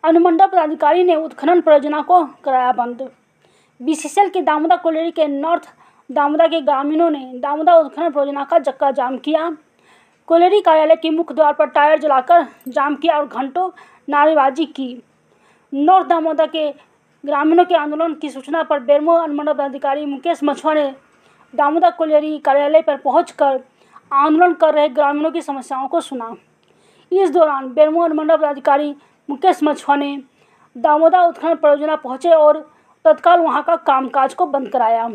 अनुमंडल पदाधिकारी ने उत्खनन परियोजना को कराया बंद। बीसीसीएल के दामोदा कोल्हेरी के नॉर्थ दामोदा के ग्रामीणों ने दामोदा उत्खनन परियोजना का चक्का जाम किया। कोल्हेरी कार्यालय के मुख्य द्वार पर टायर जलाकर जाम किया और घंटों नारेबाजी की। नॉर्थ दामोदा के ग्रामीणों के आंदोलन की सूचना पर बेरमो अनुमंडल पदाधिकारी मुकेश मछुआ ने दामोदा कोल्हेरी कार्यालय पर पहुंचकर आंदोलन कर रहे ग्रामीणों की समस्याओं को सुना। इस दौरान बेरमो अनुमंडल पदाधिकारी मुकेश मछुआ ने दामोदा उत्खनन परियोजना पहुंचे और तत्काल वहां का कामकाज को बंद कराया।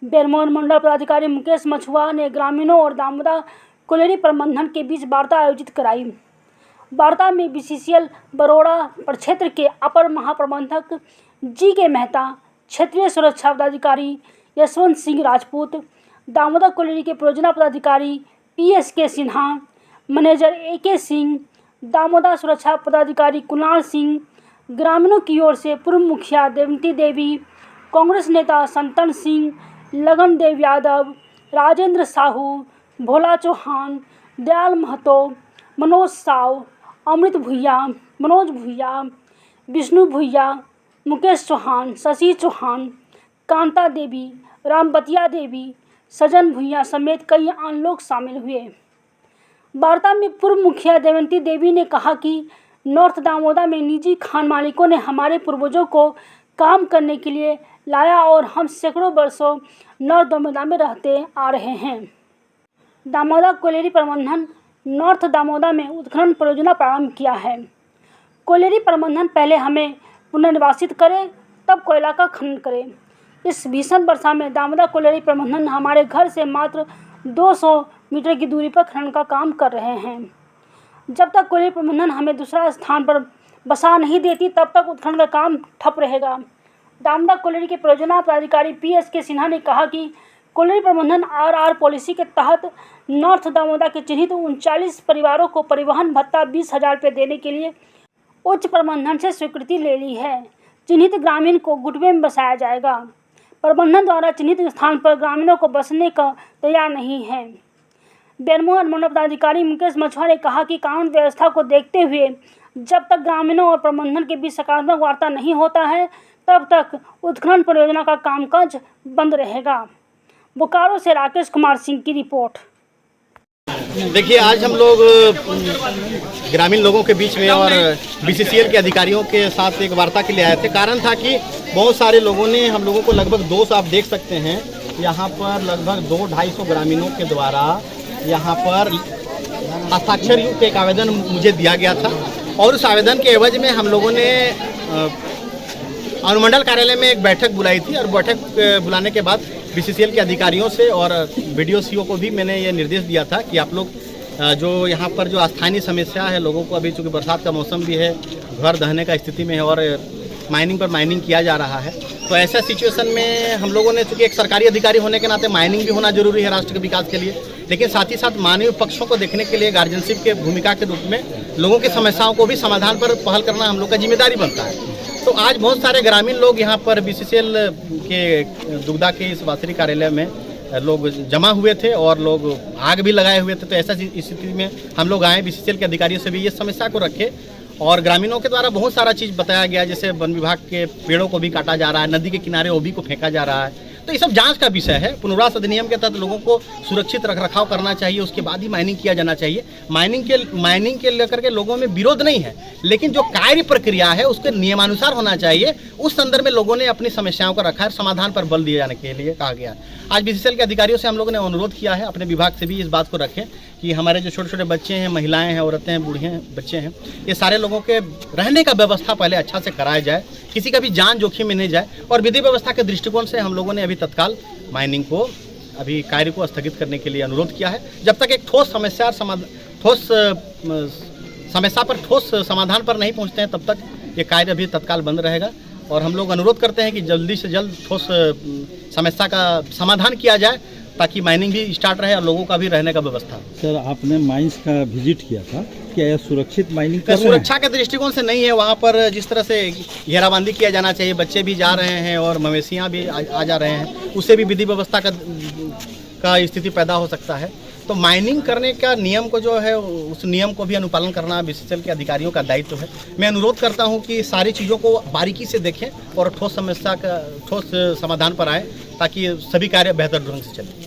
बेरमो अनुमंडल पदाधिकारी मुकेश मछुआ ने ग्रामीणों और दामोदा कोल्हेरी प्रबंधन के बीच वार्ता आयोजित कराई। वार्ता में बीसीसीएल बरोड़ा प्रक्षेत्र के अपर महाप्रबंधक जी के मेहता, क्षेत्रीय सुरक्षा पदाधिकारी यशवंत सिंह राजपूत, दामोदा कोल्हेरी के परियोजना पदाधिकारी PSK Sinha, manager AK Singh, दामोदा सुरक्षा पदाधिकारी कुणाल सिंह, ग्रामीणों की ओर से पूर्व मुखिया देवंती देवी, कांग्रेस नेता संतन सिंह, लगन देव यादव, राजेंद्र साहू, भोला चौहान, दयाल महतो, मनोज साव, अमृत भुइया, मनोज भुइया, विष्णु भुइया, मुकेश चौहान, शशि चौहान, कांता देवी, रामबतिया देवी, सजन भुइया समेत कई अन्य लोग शामिल हुए। वार्ता में पूर्व मुखिया देवंती देवी ने कहा कि नॉर्थ दामोदा में निजी खान मालिकों ने हमारे पूर्वजों को काम करने के लिए लाया और हम सैकड़ों वर्षों नॉर्थ दामोदा में रहते आ रहे हैं। दामोदा कोल्हेरी प्रबंधन नॉर्थ दामोदा में उत्खनन परियोजना प्रारंभ किया है। कोल्हेरी प्रबंधन पहले हमें पुनर्निवासित करे, तब कोयला का खनन करे। इस भीषण वर्षा में दामोदा कोल्हेरी प्रबंधन हमारे घर से मात्र 200 मीटर की दूरी पर खनन का काम कर रहे हैं। जब तक कोल्हेरी प्रबंधन हमें दूसरा स्थान पर बसा नहीं देती, तब तक उत्खनन का काम ठप रहेगा। दामोदा कोल्हेरी के परियोजना पदाधिकारी PSK सिन्हा ने कहा कि कोल्हेरी प्रबंधन RR पॉलिसी के तहत नॉर्थ दामोदा के चिन्हित 39 परिवारों को परिवहन भत्ता 20,000 रुपये देने के लिए उच्च प्रबंधन से स्वीकृति ले ली है। चिन्हित ग्रामीण को गुटवे में बसाया जाएगा। प्रबंधन द्वारा चिन्हित स्थान पर ग्रामीणों को बसने का तैयार नहीं है। बेरमो अनुमंडल पदाधिकारी मुकेश मछुआ ने कहा कि कानून व्यवस्था को देखते हुए जब तक ग्रामीणों और प्रबंधन के बीच सकारात्मक वार्ता नहीं होता है, तब तक उत्खनन परियोजना का कामकाज बंद रहेगा। बोकारो से राकेश कुमार सिंह की रिपोर्ट। देखिए, आज हम लोग ग्रामीण लोगों के बीच में और BCCL के अधिकारियों के साथ एक वार्ता के लिए आए थे। कारण था कि बहुत सारे लोगों ने हम लोगों को लगभग 200 आप देख सकते हैं यहाँ पर लगभग 200-250 ग्रामीणों के द्वारा यहाँ पर हस्ताक्षर युक्त एक आवेदन मुझे दिया गया था और उस आवेदन के एवज में हम लोगों ने अनुमंडल कार्यालय में एक बैठक बुलाई थी और बैठक बुलाने के बाद BCCL के अधिकारियों से और BDO CO को भी मैंने ये निर्देश दिया था कि आप लोग जो यहाँ पर जो स्थानीय समस्या है लोगों को, अभी चूँकि बरसात का मौसम भी है, घर दहने का स्थिति में है और माइनिंग पर माइनिंग किया जा रहा है, तो ऐसा सिचुएशन में हम लोगों ने, चूँकि एक सरकारी अधिकारी होने के नाते माइनिंग भी होना जरूरी है राष्ट्र के विकास के लिए, लेकिन साथ ही साथ मानवीय पक्षों को देखने के लिए गार्जियनशिप के भूमिका के रूप में लोगों की समस्याओं को भी समाधान पर पहल करना हम लोग का जिम्मेदारी बनता है। तो आज बहुत सारे ग्रामीण लोग यहाँ पर BCCL के दुगदा के इस वासरी कार्यालय में लोग जमा हुए थे और लोग आग भी लगाए हुए थे। तो ऐसा स्थिति में हम लोग आए, BCCL के अधिकारियों से भी ये समस्या को रखे और ग्रामीणों के द्वारा बहुत सारा चीज़ बताया गया, जैसे वन विभाग के पेड़ों को भी काटा जा रहा है, नदी के किनारे ओबी को फेंका जा रहा है। तो ये सब जांच का विषय है। पुनर्वास अधिनियम के तहत लोगों को सुरक्षित रखरखाव करना चाहिए, उसके बाद ही माइनिंग किया जाना चाहिए। माइनिंग के लेकर के लोगों में विरोध नहीं है, लेकिन जो कार्य प्रक्रिया है उसके नियमानुसार होना चाहिए। उस संदर्भ में लोगों ने अपनी समस्याओं को रखा है, समाधान पर बल दिए जाने के लिए कहा गया है। आज BCCL के अधिकारियों से हम लोगों ने अनुरोध किया है, अपने विभाग से भी इस बात को रखें कि हमारे जो छोटे छोटे बच्चे हैं, महिलाएं हैं, औरतें हैं, बूढ़े हैं, बच्चे हैं, ये सारे लोगों के रहने का व्यवस्था पहले अच्छा से कराया जाए, किसी का भी जान जोखिम में नहीं जाए। और विधि व्यवस्था के दृष्टिकोण से हम लोगों ने अभी तत्काल माइनिंग को, अभी कार्य को स्थगित करने के लिए अनुरोध किया है। जब तक एक ठोस समस्या पर ठोस समाधान पर नहीं पहुंचते हैं, तब तक ये कार्य अभी तत्काल बंद रहेगा। और हम लोग अनुरोध करते हैं कि जल्दी से जल्द ठोस समस्या का समाधान किया जाए, ताकि माइनिंग भी स्टार्ट रहे और लोगों का भी रहने का व्यवस्था। सर, आपने माइंस का विजिट किया था, क्या यह सुरक्षित माइनिंग कर रहे हैं? सुरक्षा के दृष्टिकोण से नहीं है, वहाँ पर जिस तरह से घेराबंदी किया जाना चाहिए, बच्चे भी जा रहे हैं और मवेशियाँ भी आ जा रहे हैं, उससे भी विधि व्यवस्था का स्थिति पैदा हो सकता है। तो माइनिंग करने का नियम को जो है उस नियम को भी अनुपालन करना बीसीसीएल के अधिकारियों का दायित्व है। मैं अनुरोध करता हूं कि सारी चीज़ों को बारीकी से देखें और ठोस समाधान पर आए ताकि सभी कार्य बेहतर ढंग से चलें।